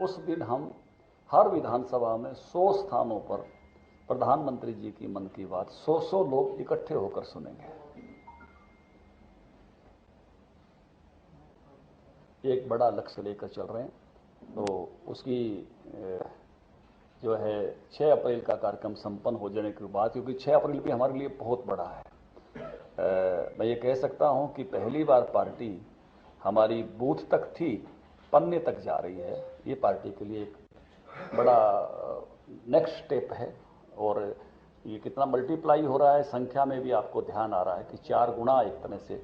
उस दिन हम हर विधानसभा में 100 स्थानों पर प्रधानमंत्री जी की मन की बात 100 लोग इकट्ठे होकर सुनेंगे। एक बड़ा लक्ष्य लेकर चल रहे हैं। तो उसकी जो है 6 अप्रैल का कार्यक्रम संपन्न हो जाने के बाद, क्योंकि 6 अप्रैल भी हमारे लिए बहुत बड़ा है, मैं ये कह सकता हूं कि पहली बार पार्टी हमारी बूथ तक थी, पन्ने तक जा रही है। ये पार्टी के लिए एक बड़ा नेक्स्ट स्टेप है। और ये कितना मल्टीप्लाई हो रहा है, संख्या में भी आपको ध्यान आ रहा है कि 4 गुना एक तरह से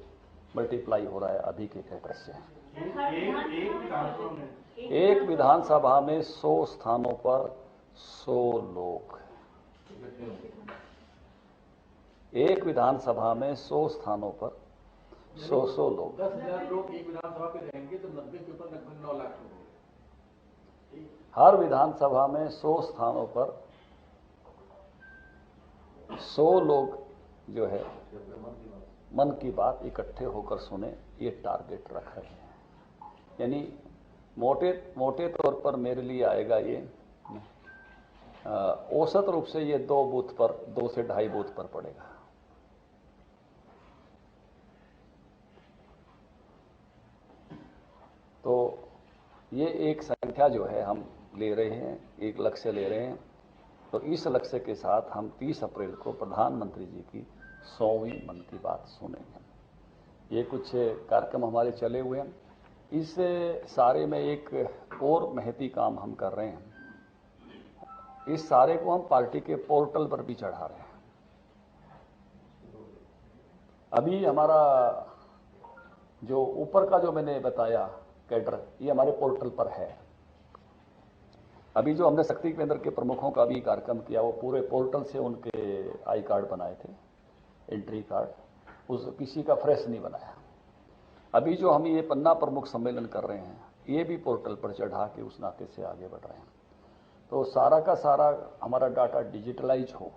मल्टीप्लाई हो रहा है अभी के कैडर से। एक विधानसभा में 100 स्थानों पर 100 लोग, एक विधानसभा में 100 स्थानों पर 100 लोग। 10,000 लोग एक विधानसभा पे रहेंगे तो 90 के ऊपर लगभग 9 लाख लोग। हर विधानसभा में 100 स्थानों पर 100 लोग जो है मन की बात इकट्ठे होकर सुने, ये टारगेट रख रहे हैं। यानी मोटे तौर पर मेरे लिए आएगा ये औसत रूप से ये 2 बूथ पर, 2 से 2.5 बूथ पर पड़ेगा। तो ये एक संख्या जो है हम ले रहे हैं, एक लक्ष्य ले रहे हैं। तो इस लक्ष्य के साथ हम 30 अप्रैल को प्रधानमंत्री जी की 100वीं मन की बात सुनेंगे। ये कुछ कार्यक्रम हमारे चले हुए हैं। इस सारे में एक और महती काम हम कर रहे हैं। इस सारे को हम पार्टी के पोर्टल पर भी चढ़ा रहे हैं। अभी हमारा जो ऊपर का जो मैंने बताया कैडर, ये हमारे पोर्टल पर है। अभी जो हमने शक्ति केंद्र के प्रमुखों का भी कार्यक्रम किया, वो पूरे पोर्टल से उनके आई कार्ड बनाए थे, एंट्री कार्ड, उस किसी का फ्रेश नहीं बनाया। अभी जो हम ये पन्ना प्रमुख सम्मेलन कर रहे हैं, ये भी पोर्टल पर चढ़ा के उस नाते से आगे बढ़ रहे हैं। तो सारा का सारा हमारा डाटा डिजिटलाइज हो।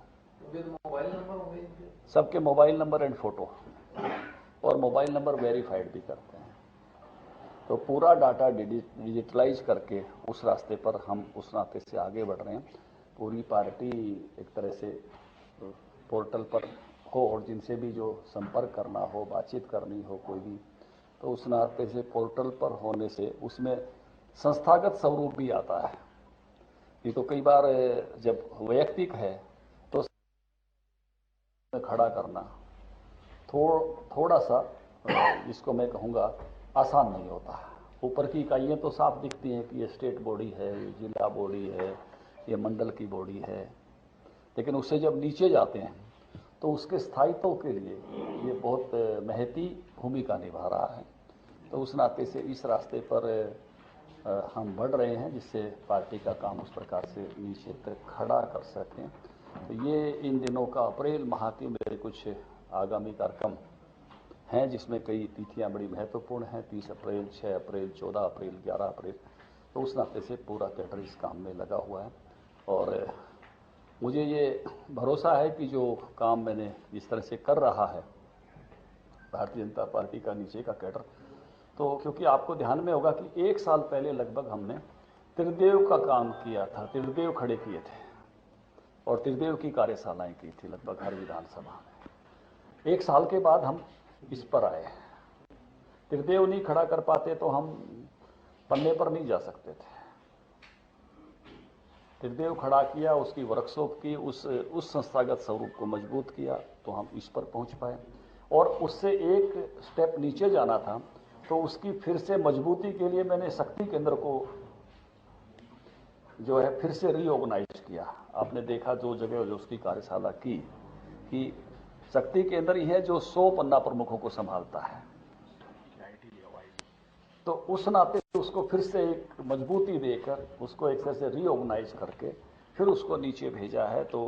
मोबाइल नंबर होंगे, सबके मोबाइल नंबर एंड फोटो, और मोबाइल नंबर वेरीफाइड भी करते हैं। तो पूरा डाटा डिजिटलाइज करके उस रास्ते पर हम उस नाते से आगे बढ़ रहे हैं। पूरी पार्टी एक तरह से पोर्टल पर हो, और जिनसे भी जो संपर्क करना हो, बातचीत करनी हो कोई भी, तो उस नाते से पोर्टल पर होने से उसमें संस्थागत स्वरूप भी आता है। ये तो कई बार जब वैयक्तिक है तो खड़ा करना थोड़ा सा जिसको मैं कहूँगा आसान नहीं होता। ऊपर की इकाइयाँ तो साफ दिखती हैं कि ये स्टेट बॉडी है, ये जिला बॉडी है, ये मंडल की बॉडी है, लेकिन उससे जब नीचे जाते हैं तो उसके स्थायित्व के लिए ये बहुत महती भूमिका निभा रहा है। तो उस नाते से इस रास्ते पर हम बढ़ रहे हैं, जिससे पार्टी का काम उस प्रकार से नीचे तक खड़ा कर सकें। तो ये इन दिनों का अप्रैल माह के मेरे कुछ आगामी कार्यक्रम हैं, जिसमें कई तिथियां बड़ी महत्वपूर्ण हैं। 30 अप्रैल, 6 अप्रैल, 14 अप्रैल, 11 अप्रैल। तो उस नाते से पूरा कैडर इस काम में लगा हुआ है। और मुझे ये भरोसा है कि जो काम मैंने जिस तरह से कर रहा है भारतीय जनता पार्टी का नीचे का कैडर, तो क्योंकि आपको ध्यान में होगा कि 1 साल पहले लगभग हमने त्रिदेव का काम किया था, त्रिदेव खड़े किए थे और त्रिदेव की कार्यशालाएं की थी लगभग हर विधानसभा में। 1 साल के बाद हम इस पर आए। त्रिदेव नहीं खड़ा कर पाते तो हम पन्ने पर नहीं जा सकते थे। त्रिदेव खड़ा किया, उसकी वर्कशॉप की, उस संस्थागत स्वरूप को मजबूत किया, तो हम इस पर पहुंच पाए। और उससे एक स्टेप नीचे जाना था, तो उसकी फिर से मजबूती के लिए मैंने शक्ति केंद्र को जो है फिर से रीऑर्गेनाइज किया। आपने देखा जो जगह जो उसकी कार्यशाला की कि शक्ति केंद्र ही है जो 100 पन्ना प्रमुखों को संभालता है। तो उस नाते उसको फिर से एक मजबूती देकर उसको एक तरह से रीऑर्गेनाइज करके फिर उसको नीचे भेजा है। तो